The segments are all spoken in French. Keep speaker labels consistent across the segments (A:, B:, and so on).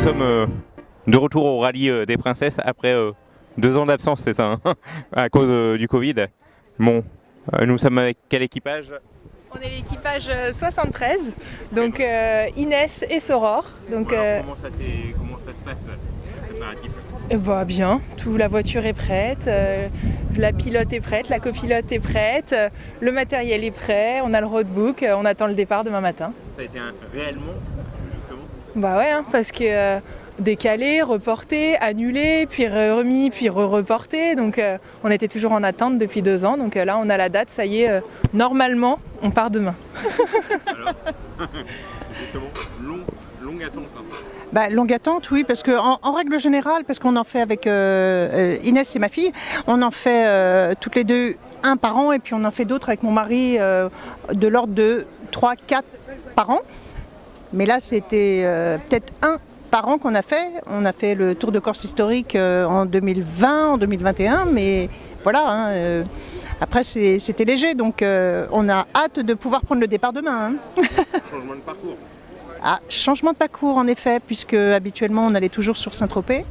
A: sommes de retour au rallye des princesses après 2 ans d'absence, c'est ça, hein, à cause du Covid. Bon, nous sommes avec quel équipage?
B: On est l'équipage 73, donc Inès et Soror. Donc,
A: alors, comment ça se passe, le préparatif?
B: Bah, bien, la voiture est prête, la pilote est prête, la copilote est prête, le matériel est prêt, on a le roadbook, on attend le départ demain matin.
A: Ça a été réellement, justement?
B: Bah ouais, hein, parce que décalé, reporté, annulé, puis remis, puis reporté. Donc on était toujours en attente depuis 2 ans. Donc là, on a la date, ça y est, normalement, on part demain.
A: Alors, justement, longue attente. Hein.
C: Bah, longue attente, oui, parce qu'en règle générale, parce qu'on en fait avec Inès, c'est ma fille, on en fait toutes les deux un par an, et puis on en fait d'autres avec mon mari de l'ordre de 3, 4 par an. Mais là, c'était peut-être un par an qu'on a fait. On a fait le Tour de Corse historique en 2020, en 2021, mais voilà. Hein, après, c'était léger, donc on a hâte de pouvoir prendre le départ demain. Hein.
A: Changement de parcours.
C: Ah, changement de parcours en effet, puisque habituellement on allait toujours sur Saint-Tropez.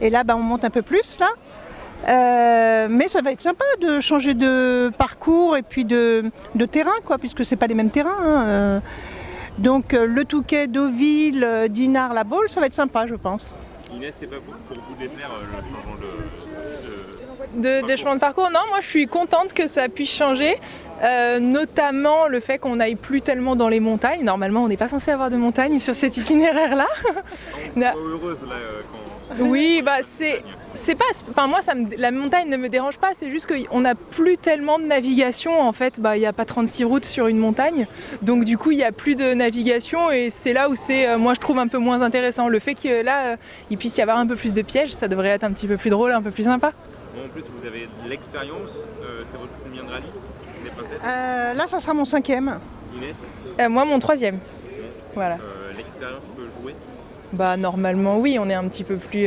C: Et là, on monte un peu plus là. Mais ça va être sympa de changer de parcours et puis de terrain, quoi, puisque c'est pas les mêmes terrains. Hein. Donc le Touquet, Deauville, Dinard, La Baule, ça va être sympa, je pense.
A: Inès, c'est pas pour vous déplaire le changement
B: De chemin de parcours, non, moi je suis contente que ça puisse changer, notamment le fait qu'on n'aille plus tellement dans les montagnes. Normalement, on n'est pas censé avoir de montagnes sur cet itinéraire-là.
A: On est heureuse là quand...
B: Oui, bah c'est pas, enfin moi la montagne ne me dérange pas, c'est juste qu'on n'a plus tellement de navigation en fait. Bah il n'y a pas 36 routes sur une montagne, donc du coup il n'y a plus de navigation et c'est là où c'est, moi je trouve un peu moins intéressant. Le fait que là il puisse y avoir un peu plus de pièges, ça devrait être un petit peu plus drôle, un peu plus sympa.
A: Bon, en plus vous avez de l'expérience, c'est votre combien de rallye des princesses?
C: Là, ça sera mon 5e.
A: Inès?
B: Moi mon 3e. Voilà.
A: L'expérience peut jouer?
B: Bah normalement oui, on est un petit peu plus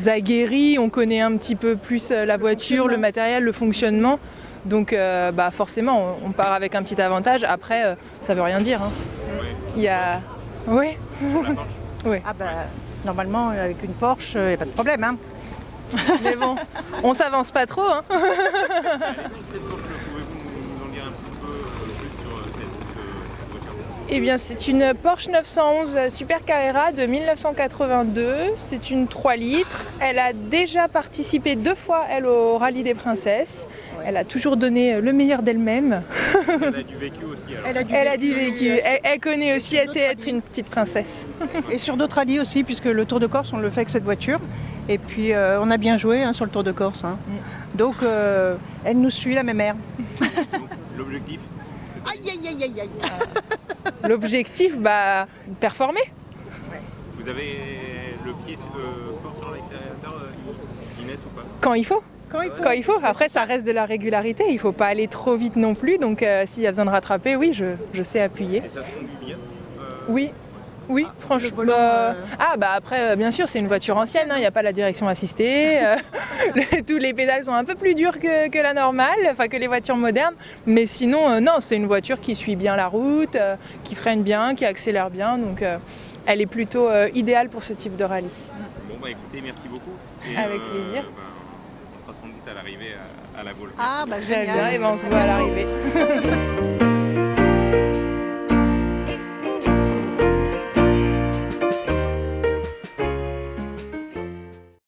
B: aguerri, on connaît un petit peu plus la voiture, le matériel, le fonctionnement. Donc forcément on part avec un petit avantage. Après ça veut rien dire. Hein.
A: Ouais.
B: Il y a... Oui. Oui.
C: Ah normalement avec une Porsche, il n'y a pas de problème. Hein.
B: Mais bon, on s'avance pas trop. Hein.
A: Cette Porsche, pouvez-vous nous en dire un petit peu plus sur cette voiture?
B: Eh bien, c'est une Porsche 911 Super Carrera de 1982. C'est une 3 litres. Elle a déjà participé 2 fois, elle, au Rallye des Princesses. Elle a toujours donné le meilleur d'elle-même.
A: Elle a du vécu aussi. Alors.
B: Elle a du vécu. Elle connaît aussi assez être une petite princesse.
C: Et sur d'autres rallyes aussi, puisque le Tour de Corse, on le fait avec cette voiture. Et puis on a bien joué sur le Tour de Corse. Hein. Donc elle nous suit, la mémère.
A: L'objectif?
C: Aïe, aïe, aïe, aïe, aïe.
B: L'objectif, performer.
A: Vous avez le pied fort sur l'accélérateur, Inès, ou pas?
B: Quand il faut.
C: Quand il faut.
B: Après, ça reste de la régularité. Il ne faut pas aller trop vite non plus. Donc s'il y a besoin de rattraper, oui, je sais appuyer.
A: Et ça se conduit bien?
B: Oui, franchement.
C: volant,
B: Après, bien sûr, c'est une voiture ancienne, il n'y a pas la direction assistée. Tous les pédales sont un peu plus dures que la normale, enfin que les voitures modernes. Mais sinon, non, c'est une voiture qui suit bien la route, qui freine bien, qui accélère bien. Donc, elle est plutôt idéale pour ce type de rallye.
A: Bon, écoutez, merci beaucoup. Et,
B: Avec plaisir.
A: on sera sans doute à l'arrivée à La Baule.
C: Ah,
B: Très bien,
C: génial.
B: et on se voit à l'arrivée.